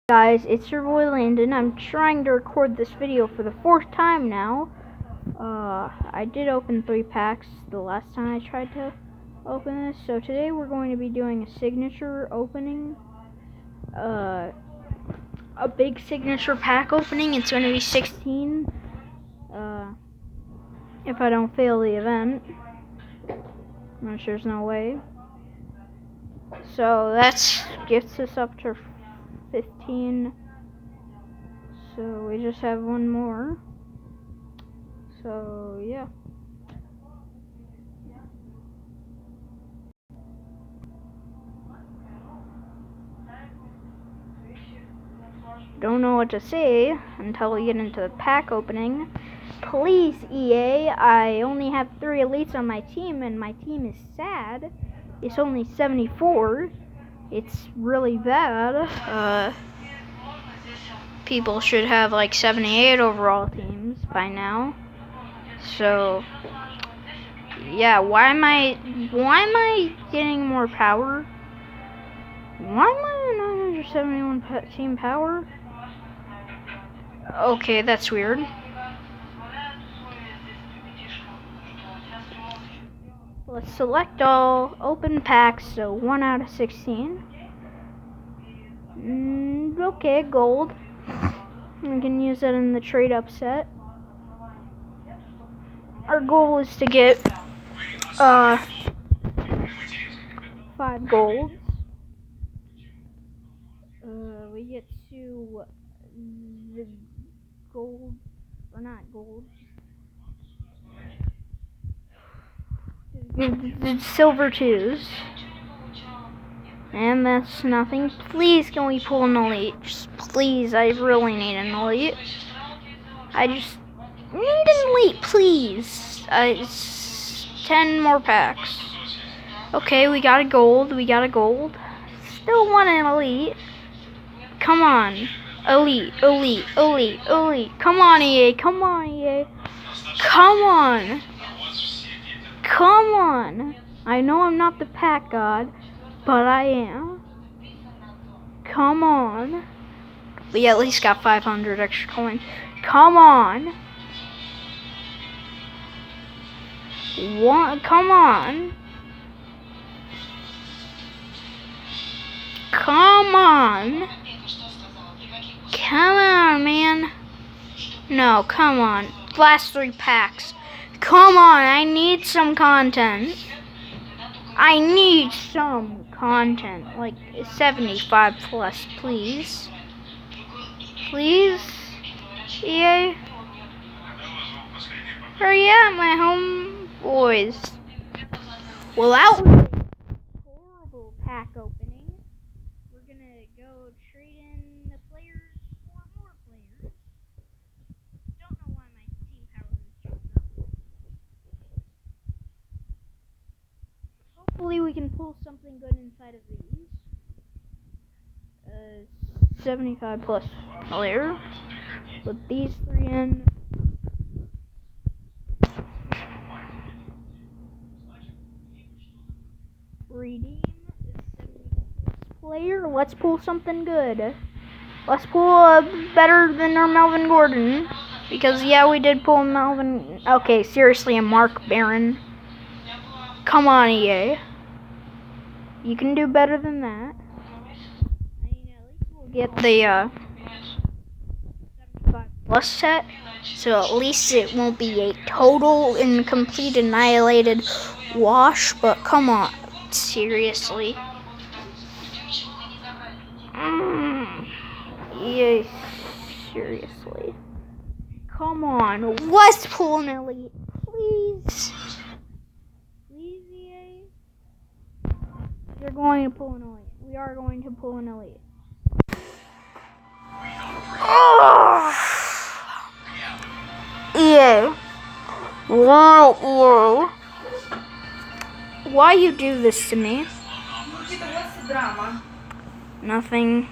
Guys, it's your boy Landon. I'm trying to record this video for the 4th time now. I did open 3 packs the last time I tried to open this, so today we're going to be doing a signature opening. A big signature pack opening. It's going to be 16. If I don't fail the event, which there's no way. So that gets us up to 15. So we just have one more. So yeah. Don't know what to say until we get into the pack opening. Please, EA, I only have 3 elites on my team, and my team is sad. It's only 74. It's really bad. People should have like 78 overall teams by now. So yeah, why am I getting more power? Why am I at 971 team power? Okay, that's weird. Let's select all, open packs, so 1 out of 16. Okay, gold. We can use that in the trade up set. Our goal is to get 5 golds. We get to the gold, or not gold, the silver 2s. And that's nothing. Please, can we pull an elite? Just please, I really need an elite. I just need an elite, please. 10 more packs. Okay, we got a gold. Still want an elite. Come on. Elite. Come on, EA. Come on. I know I'm not the pack god, but I am. Come on. We at least got 500 extra coins. Come on. Come on. Come on, man. No, come on. Last 3 packs. Come on, I need some content. Like 75 plus, please. Please, EA. Hurry up, my homeboys. Well, that was a horrible pack opening. We're gonna go trade in the players for more players. Don't know why my team power is jumped up. Hopefully we can pull something good inside of these. 75 plus player. Put these 3 in. Redeem 70 plus player. Let's pull something good. Let's pull better than our Melvin Gordon. Because yeah, we did pull Melvin. Okay, seriously, a Mark Barron. Come on, EA. You can do better than that. We'll get the 75 plus set, so at least it won't be a total and complete annihilated wash. But come on, seriously. Yeah, seriously. Come on, let's pull an elite, please. Please, EA. You're going to pull an elite. We are going to pull an elite. Oh. EA. Whoa. Why you do this to me? Nothing.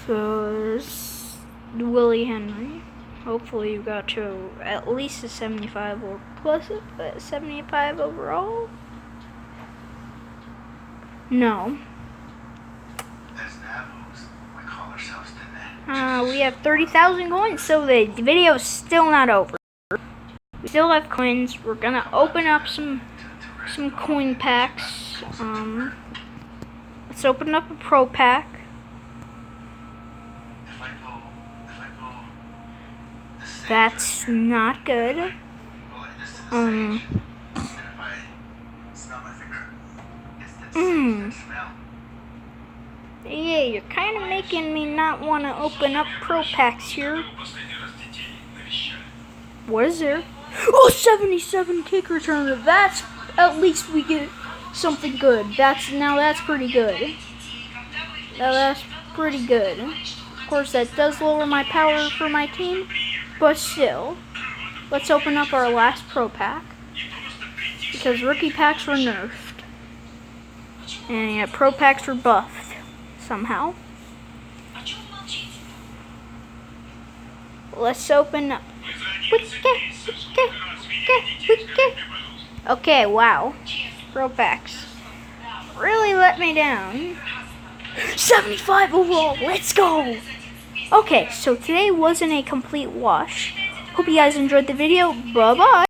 So there's Willie Henry. Hopefully you got to at least a 75 or plus a 75 overall. No. We have 30,000 coins, so the video is still not over. We still have coins. We're gonna open up some coin packs. Let's open up a pro pack. That's not good. Yeah, you're kind of making me not want to open up pro packs here. What is there? Oh, 77 kick returner. That's, at least we get something good. That's pretty good. Now that's pretty good. Of course, that does lower my power for my team, but still. Let's open up our last pro pack, because rookie packs were nerfed. And yeah, pro packs were buffed somehow. Let's open up. Okay, wow. Pro packs really let me down. 75 overall, let's go! Okay, so today wasn't a complete wash. Hope you guys enjoyed the video. Bye-bye.